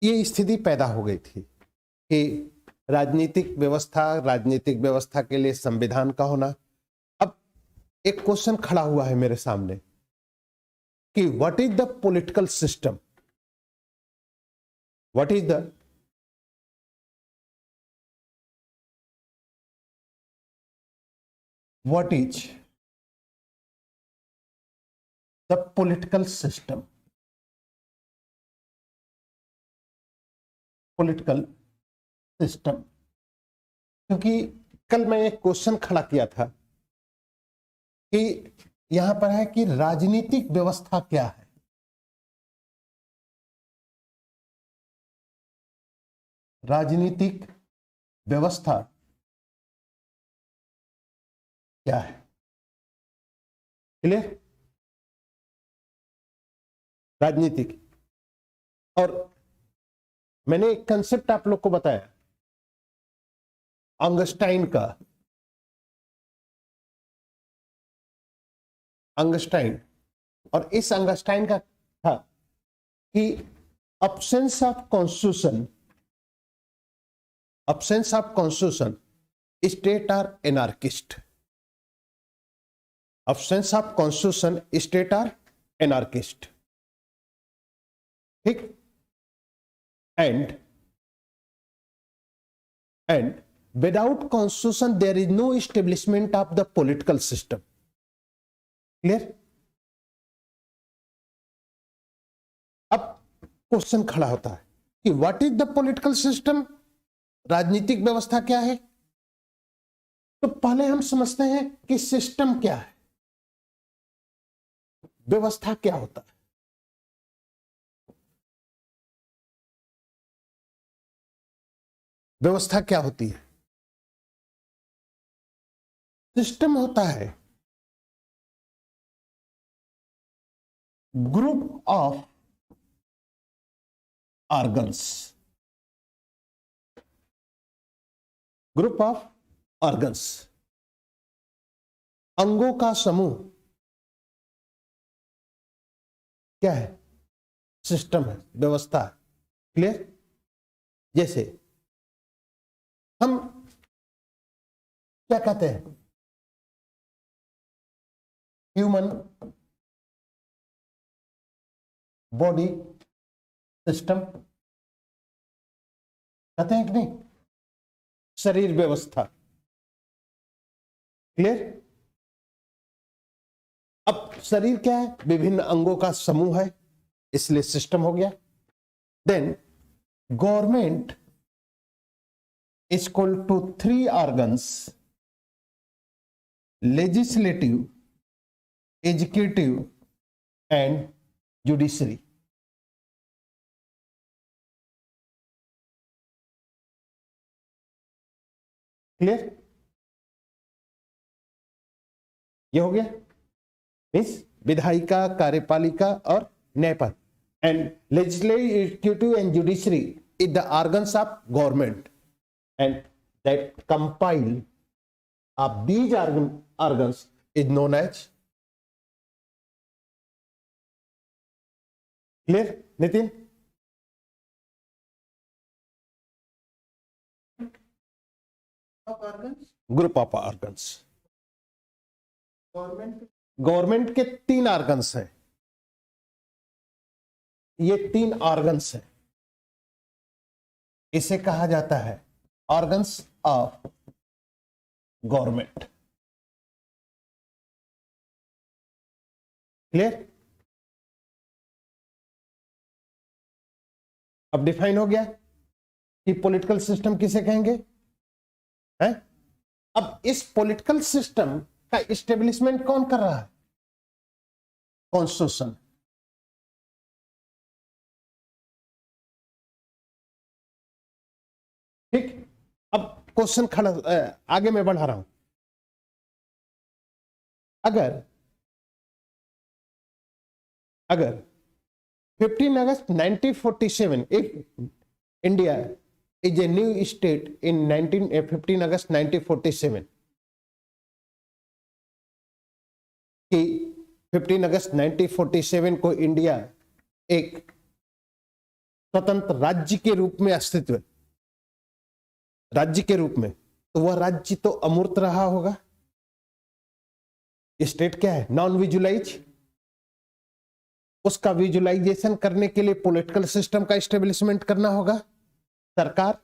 ये स्थिति पैदा हो गई थी कि राजनीतिक व्यवस्था के लिए संविधान का होना। अब एक क्वेश्चन खड़ा हुआ है मेरे सामने कि what is the political system, what is the political system, क्योंकि कल मैं एक क्वेश्चन खड़ा किया था कि यहां पर है कि राजनीतिक व्यवस्था क्या है। राजनीतिक व्यवस्था क्या है, क्लियर? राजनीतिक, और मैंने एक कंसेप्ट आप लोग को बताया अंगस्टाइन, और इस अंगस्टाइन का था कि absence of constitution state are anarchist, absence of constitution state are anarchist, ठीक? and without constitution there is no establishment of the political system, clear? अब क्वेश्चन खड़ा होता है कि what is the political system, राजनीतिक व्यवस्था क्या है। तो पहले हम समझते हैं कि सिस्टम क्या है, व्यवस्था क्या होता है। व्यवस्था क्या होती है? सिस्टम होता है ग्रुप ऑफ ऑर्गन्स, अंगों का समूह क्या है? सिस्टम है, व्यवस्था है, क्लियर? जैसे हम क्या कहते हैं, ह्यूमन बॉडी सिस्टम कहते हैं कि नहीं? शरीर व्यवस्था, क्लियर? अब शरीर क्या है? विभिन्न अंगों का समूह है, इसलिए सिस्टम हो गया। Then government is equal to 3 organs: legislative, executive and judiciary, clear? ये हो गया, मीन्स विधायिका, कार्यपालिका और न्यायपालिका, and legislative and judiciary is the organs of government and that compile of these organs is known as, clear Nitin? Group of organs. Government के 3 organs हैं, ये 3 ऑर्गन्स हैं, इसे कहा जाता है ऑर्गन्स ऑफ गवर्नमेंट, क्लियर? अब डिफाइन हो गया कि पॉलिटिकल सिस्टम किसे कहेंगे, है? अब इस पॉलिटिकल सिस्टम का इस्टेब्लिशमेंट कौन कर रहा है? कॉन्स्टिट्यूशन, ठीक? अब क्वेश्चन खड़ा, आगे मैं बढ़ा रहा हूं। अगर 15 अगस्त 1947, if India is a new state in 15 अगस्त 1947, कि 15 अगस्त 1947 को इंडिया एक स्वतंत्र राज्य के रूप में अस्तित्व, राज्य के रूप में, तो वह राज्य तो अमूर्त रहा होगा। स्टेट क्या है? Non visualise. उसका विजुलाइजेशन करने के लिए पॉलिटिकल सिस्टम का एस्टेब्लिशमेंट करना होगा। सरकार,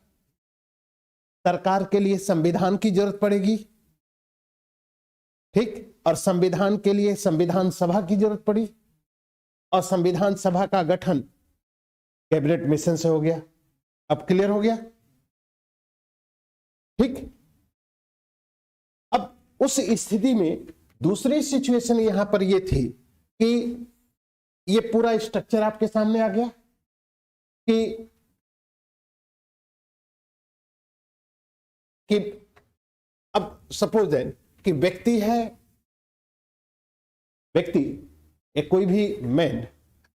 सरकार के लिए संविधान की जरूरत पड़ेगी, ठीक, और संविधान के लिए संविधान सभा की जरूरत पड़ी, और संविधान सभा का गठन कैबिनेट मिशन से हो गया। अब क्लियर हो गया, ठीक। अब उस स्थिति में दूसरी सिचुएशन यहां पर यह थी कि ये पूरा स्ट्रक्चर आपके सामने आ गया कि अब सपोज है कि व्यक्ति है, व्यक्ति एक कोई भी मैन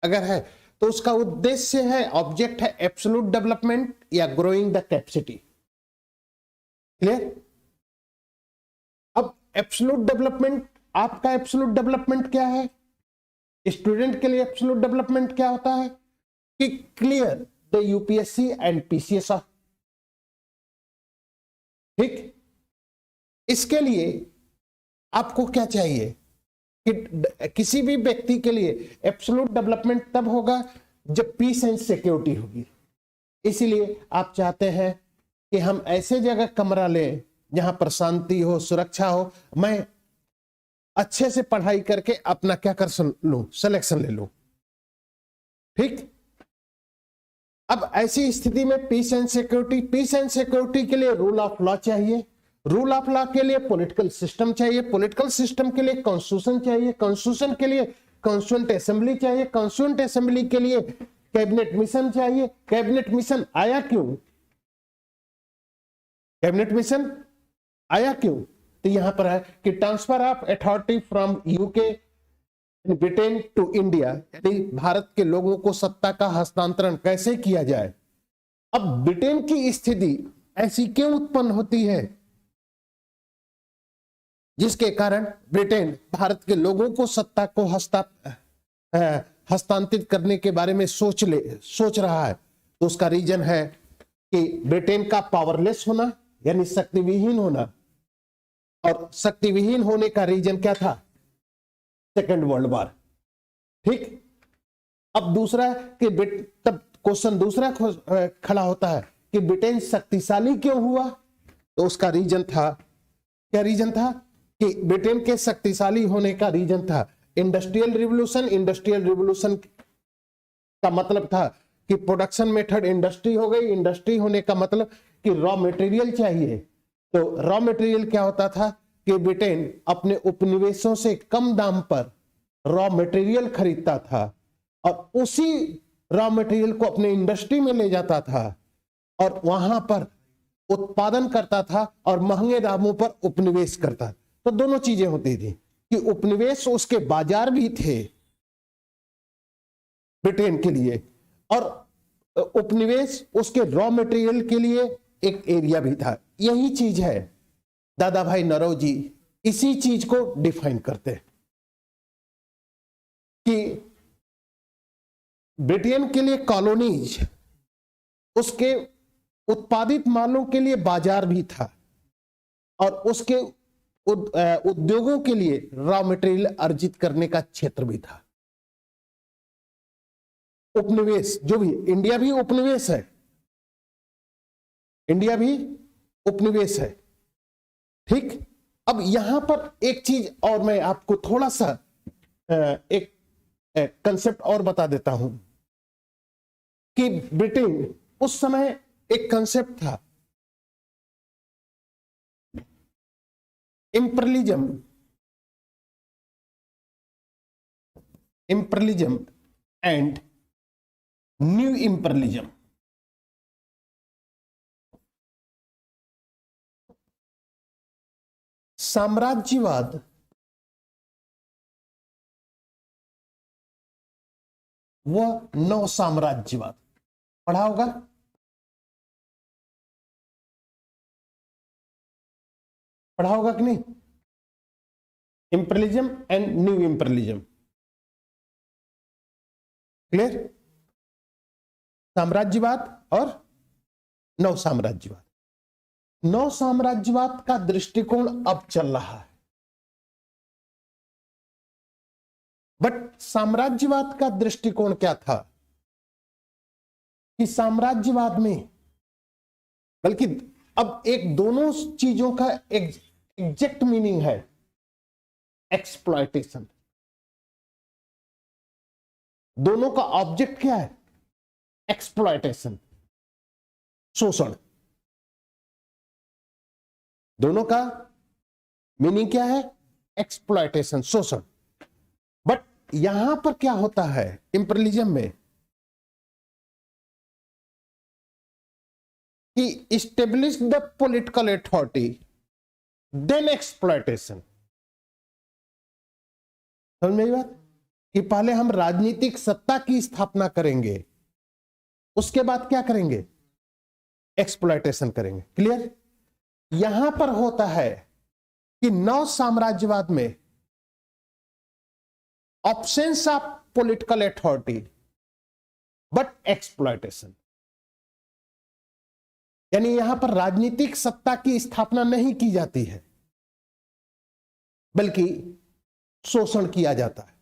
अगर है तो उसका उद्देश्य है, ऑब्जेक्ट है एब्सोल्यूट डेवलपमेंट या ग्रोइंग द कैपेसिटी। क्लियर? अब एब्सोल्यूट डेवलपमेंट, आपका एब्सोल्यूट डेवलपमेंट क्या है? स्टूडेंट के लिए एब्सोल्यूट डेवलपमेंट क्या होता है कि clear the UPSC and PCS. ठीक, इसके लिए आपको क्या चाहिए कि किसी भी व्यक्ति के लिए एब्सोल्यूट डेवलपमेंट तब होगा जब पीस एंड सिक्योरिटी होगी। इसीलिए आप चाहते हैं कि हम ऐसे जगह कमरा लें जहां पर शांति हो, सुरक्षा हो, मैं अच्छे से पढ़ाई करके अपना क्या कर लूं, सिलेक्शन ले लूं। ठीक, अब ऐसी स्थिति में पीस एंड सिक्योरिटी के लिए रूल ऑफ लॉ चाहिए, रूल ऑफ लॉ के लिए पॉलिटिकल सिस्टम चाहिए, पॉलिटिकल सिस्टम के लिए कॉन्स्टिट्यूशन चाहिए, कॉन्स्टिट्यूशन के लिए कॉन्स्टिट्यूएंट असेंबली चाहिए, कॉन्स्टिट्यूएंट असेंबली के लिए कैबिनेट मिशन चाहिए। कैबिनेट मिशन आया क्यों? कैबिनेट मिशन आया क्यों? तो यहां पर है कि transfer of authority from UK Britain to India, यानी भारत के लोगों को सत्ता का हस्तांतरण कैसे किया जाए। अब ब्रिटेन की स्थिति ऐसी क्यों उत्पन्न होती है जिसके कारण ब्रिटेन भारत के लोगों को सत्ता को हस्तांतरित करने के बारे में सोच रहा है? तो उसका रीजन है कि ब्रिटेन का पावरलेस होना, यानी शक्तिविहीन होना, और शक्तिविहीन होने का रीजन क्या था? Second world war. ठीक, अब दूसरा कि तब क्वेश्चन दूसरा खड़ा होता है कि ब्रिटेन शक्तिशाली क्यों हुआ? तो उसका रीजन था, क्या रीजन था कि ब्रिटेन के शक्तिशाली होने का रीजन था इंडस्ट्रियल रिवोल्यूशन। इंडस्ट्रियल रिवोल्यूशन का मतलब था कि प्रोडक्शन मेथड इंडस्ट्री हो गई। इंडस्ट्री होने का मतलब कि रॉ मटेरियल चाहिए। तो रॉ मटेरियल क्या होता था कि ब्रिटेन अपने उपनिवेशों से कम दाम पर रॉ मटेरियल खरीदता था और उसी रॉ मटेरियल को अपने इंडस्ट्री में ले जाता था और वहां पर उत्पादन करता था और महंगे दामों पर उपनिवेश करता। तो दोनों चीजें होती थी कि उपनिवेश उसके बाजार भी थे ब्रिटेन के लिए, और उपनिवेश उसके रॉ मटेरियल के लिए एक एरिया भी था। यही चीज है, दादा भाई नौरोजी इसी चीज को डिफाइन करते हैं कि ब्रिटेन के लिए कॉलोनीज, उसके उत्पादित मालों के लिए बाजार भी था और उसके उद्योगों के लिए रॉ मटेरियल अर्जित करने का क्षेत्र भी था। उपनिवेश जो भी, इंडिया भी उपनिवेश है, इंडिया भी उपनिवेश है। ठीक, अब यहां पर एक चीज और मैं आपको थोड़ा सा एक कंसेप्ट और बता देता हूं कि ब्रिटेन उस समय एक कंसेप्ट था imperialism, imperialism and new imperialism. साम्राज्यवाद व नव साम्राज्यवाद पढ़ा होगा। पढ़ा होगा कि नहीं? Imperialism and new imperialism. Clear? साम्राज्यवाद और नव साम्राज्यवाद। नव साम्राज्यवाद का दृष्टिकोण अब चल रहा है, बट साम्राज्यवाद का दृष्टिकोण क्या था कि साम्राज्यवाद में, बल्कि अब एक दोनों चीजों का एग्जैक्ट मीनिंग है एक्सप्लॉयटेशन। दोनों का ऑब्जेक्ट क्या है? एक्सप्लॉयटेशन, शोषण। दोनों का मीनिंग क्या है? एक्सप्लॉयटेशन, शोषण। बट यहां पर क्या होता है इंपीरियलिज्म में कि establish the political authority then exploitation. समझ में आई बात? कि पहले हम राजनीतिक सत्ता की स्थापना करेंगे, उसके बाद क्या करेंगे? एक्सप्लॉयटेशन करेंगे। क्लियर? यहां पर होता है कि नव साम्राज्यवाद में options of political authority but exploitation, यानी यहां पर राजनीतिक सत्ता की स्थापना नहीं की जाती है, बल्कि शोषण किया जाता है।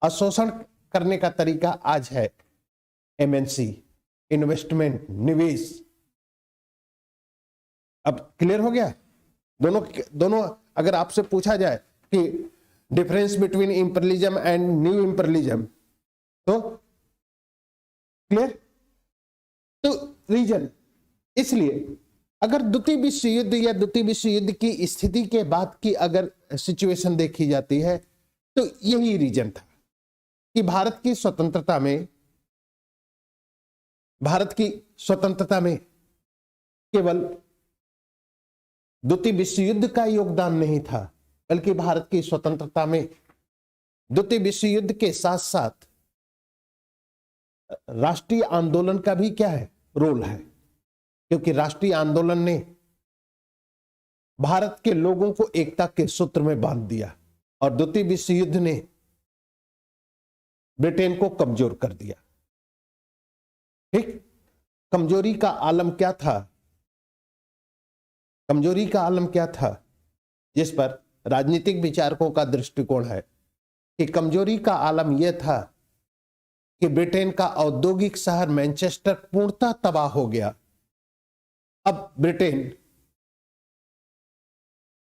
और शोषण करने का तरीका आज है एमएनसी, इन्वेस्टमेंट, निवेश। अब क्लियर हो गया? दोनों अगर आपसे पूछा जाए कि difference between imperialism and new imperialism, तो क्लियर? तो रीजन, इसलिए अगर द्वितीय विश्व युद्ध या द्वितीय विश्व युद्ध की स्थिति के बाद की अगर सिचुएशन देखी जाती है तो यही रीजन था कि भारत की स्वतंत्रता में केवल द्वितीय विश्व युद्ध का योगदान नहीं था, बल्कि भारत की स्वतंत्रता में द्वितीय विश्व युद्ध के साथ साथ राष्ट्रीय आंदोलन का भी क्या है? रोल है। क्योंकि राष्ट्रीय आंदोलन ने भारत के लोगों को एकता के सूत्र में बांध दिया और द्वितीय विश्व युद्ध ने ब्रिटेन को कमजोर कर दिया। ठीक? कमजोरी का आलम क्या था? कमजोरी का आलम क्या था जिस पर राजनीतिक विचारकों का दृष्टिकोण है कि कमजोरी का आलम यह था कि ब्रिटेन का औद्योगिक शहर मैनचेस्टर पूर्णतः तबाह हो गया। अब ब्रिटेन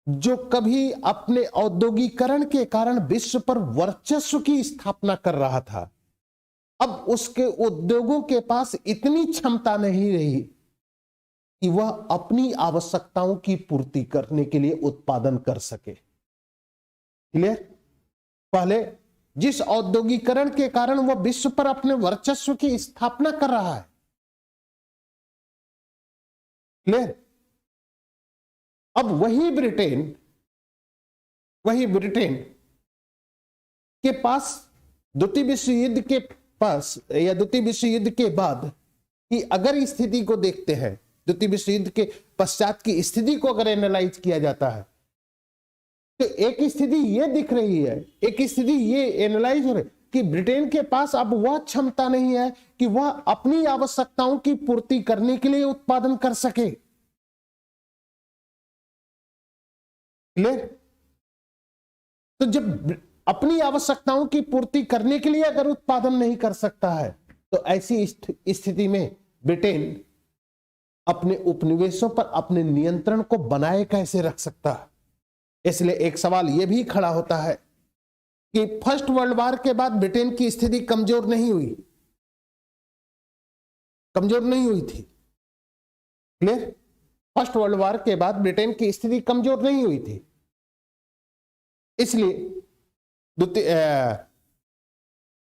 जो कभी अपने औद्योगिकरण के कारण विश्व पर वर्चस्व की स्थापना कर रहा था, अब उसके उद्योगों के पास इतनी क्षमता नहीं रही कि वह अपनी आवश्यकताओं की पूर्ति करने के लिए उत्पादन कर सके। क्लियर? पहले जिस औद्योगिकरण के कारण वह विश्व पर अपने वर्चस्व की स्थापना कर रहा है, क्लियर? अब वही ब्रिटेन के पास द्वितीय विश्व युद्ध के पास या द्वितीय विश्व युद्ध के बाद कि अगर स्थिति को देखते हैं, द्वितीय विश्व युद्ध के पश्चात की स्थिति को अगर एनालाइज किया जाता है, तो एक स्थिति ये दिख रही है, एक स्थिति ये एनालाइज हो रही कि ब्रिटेन के पास अब वह क्षमता नहीं है कि वह अपनी आवश्यकताओं की पूर्ति करने के लिए उत्पादन कर सके। क्लियर? तो जब अपनी आवश्यकताओं की पूर्ति करने के लिए अगर उत्पादन नहीं कर सकता है, तो ऐसी स्थिति में ब्रिटेन अपने उपनिवेशों पर अपने नियंत्रण को बनाए कैसे रख सकता है? इसलिए एक सवाल यह भी खड़ा होता है कि फर्स्ट वर्ल्ड वॉर के बाद ब्रिटेन की स्थिति कमजोर नहीं हुई थी। क्लियर? फर्स्ट वर्ल्ड वॉर के बाद ब्रिटेन की स्थिति कमजोर नहीं हुई थी, इसलिए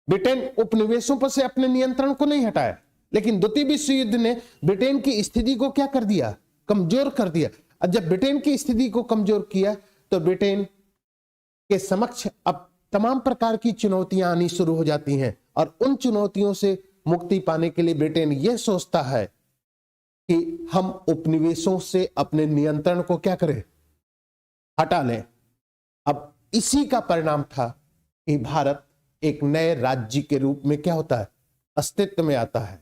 ब्रिटेन उपनिवेशों पर से अपने नियंत्रण को नहीं हटाया। लेकिन द्वितीय विश्व युद्ध ने ब्रिटेन की स्थिति को क्या कर दिया? कमजोर कर दिया। और जब ब्रिटेन की स्थिति को कमजोर किया तो ब्रिटेन के समक्ष अब तमाम प्रकार की चुनौतियां आनी शुरू हो जाती हैं, और उन चुनौतियों से मुक्ति पाने के लिए ब्रिटेन यह सोचता है कि हम उपनिवेशों से अपने नियंत्रण को क्या करें? हटा लें। अब इसी का परिणाम था कि भारत एक नए राज्य के रूप में क्या होता है? अस्तित्व में आता है।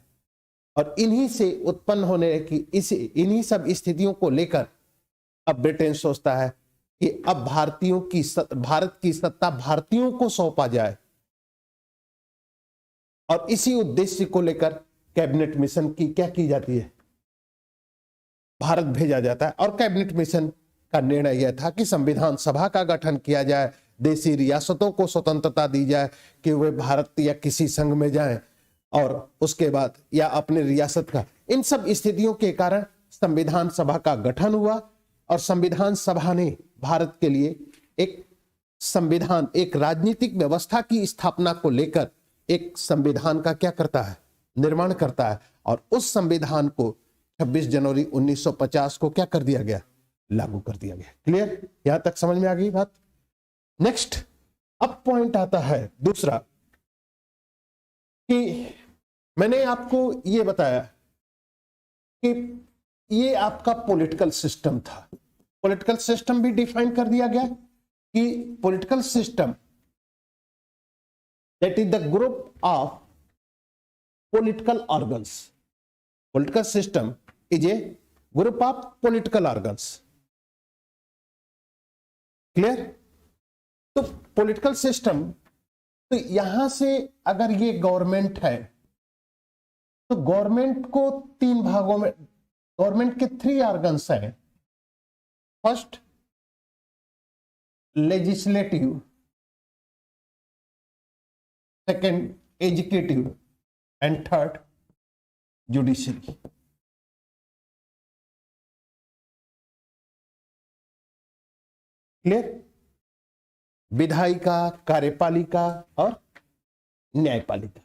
और इन्हीं से उत्पन्न होने की इन्हीं सब स्थितियों को लेकर अब ब्रिटेन सोचता है कि अब भारत की सत्ता भारतीयों को सौंपा जाए, और इसी उद्देश्य को लेकर कैबिनेट मिशन की क्या की जाती है, भारत भेजा जाता है। और कैबिनेट मिशन का निर्णय यह था कि संविधान सभा का गठन किया जाए, देशी रियासतों को स्वतंत्रता दी जाए कि वे भारत या किसी संघ में जाएं, और उसके बाद या अपने रियासत का। इन सब स्थितियों के कारण संविधान सभा का गठन हुआ, और संविधान सभा ने भारत के लिए एक संविधान, एक राजनीतिक व्यवस्था की स्थापना को लेकर एक संविधान का क्या करता है, निर्माण करता है। और उस संविधान को 26 जनवरी 1950 को क्या कर दिया गया, लागू कर दिया गया। क्लियर, यहां तक समझ में आ गई बात। नेक्स्ट अब पॉइंट आता है दूसरा, कि मैंने आपको यह बताया कि ये आपका पॉलिटिकल सिस्टम था। पॉलिटिकल सिस्टम भी डिफाइन कर दिया गया कि political system that is the group of political organs. Political system is a group of political organs. Clear. तो पॉलिटिकल सिस्टम, तो यहां से अगर ये गवर्नमेंट है तो गवर्नमेंट को 3 भागों में, गवर्नमेंट के 3 ऑर्गन्स हैं। First legislative, second educative, and third judiciary. Clear. विधायिका, कार्यपालिका और न्यायपालिका।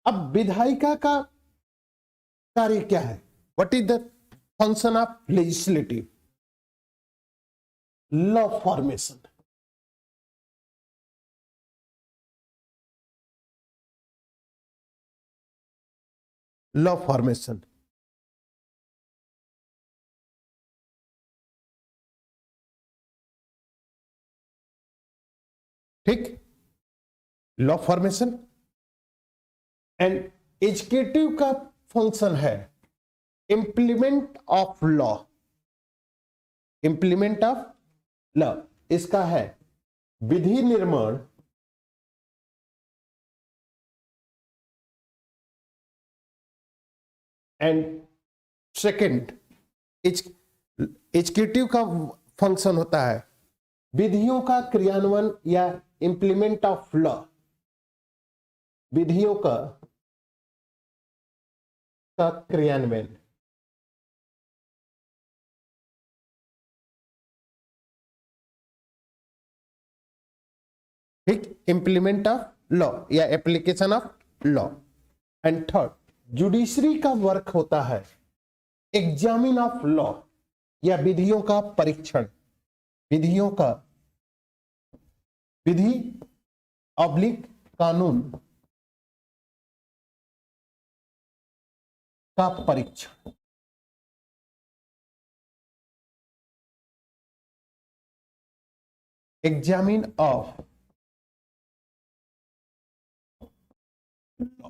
अब विधायिका का कार्य क्या है? What is the function of legislative? Law formation. Law formation. ठीक, लॉ फॉर्मेशन। एंड एजुकेटिव का फंक्शन है implement of law. Implement of law, इसका है विधि निर्माण एंड सेकंड एजुकेटिव का फंक्शन होता है विधियों का क्रियान्वयन या इंप्लीमेंट ऑफ लॉ। विधियों का क्रियान्वयन। ठीक, इंप्लीमेंट ऑफ लॉ या application of law. And third judiciary का वर्क होता है एग्जामिन ऑफ लॉ या विधियों का परीक्षण। विधियों का, विधि ऑब्लिक कानून का परीक्षण। Examine of law.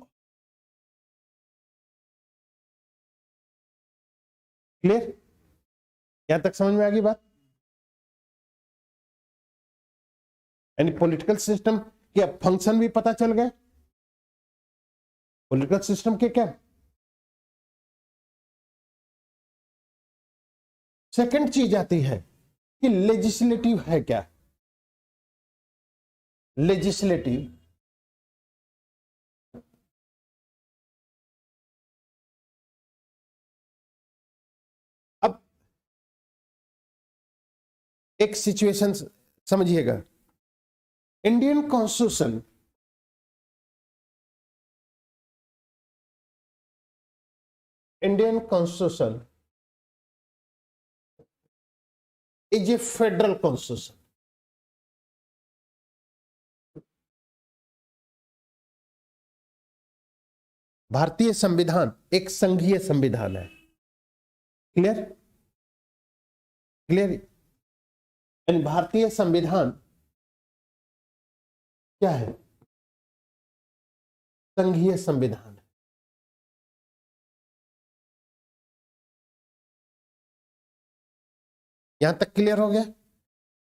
क्लियर, यहां तक समझ में आ गई बात? यानी पॉलिटिकल सिस्टम के फंक्शन भी पता चल गए। पॉलिटिकल सिस्टम के क्या। सेकंड चीज आती है कि लेजिस्लेटिव है क्या। लेजिस्लेटिव अब एक सिचुएशन समझिएगा। Indian constitution, Indian constitution is a federal constitution. भारतीय संविधान एक संघीय संविधान है। Clear, clear. यानी भारतीय संविधान क्या है? संघीय संविधान है। यहां तक क्लियर हो गया।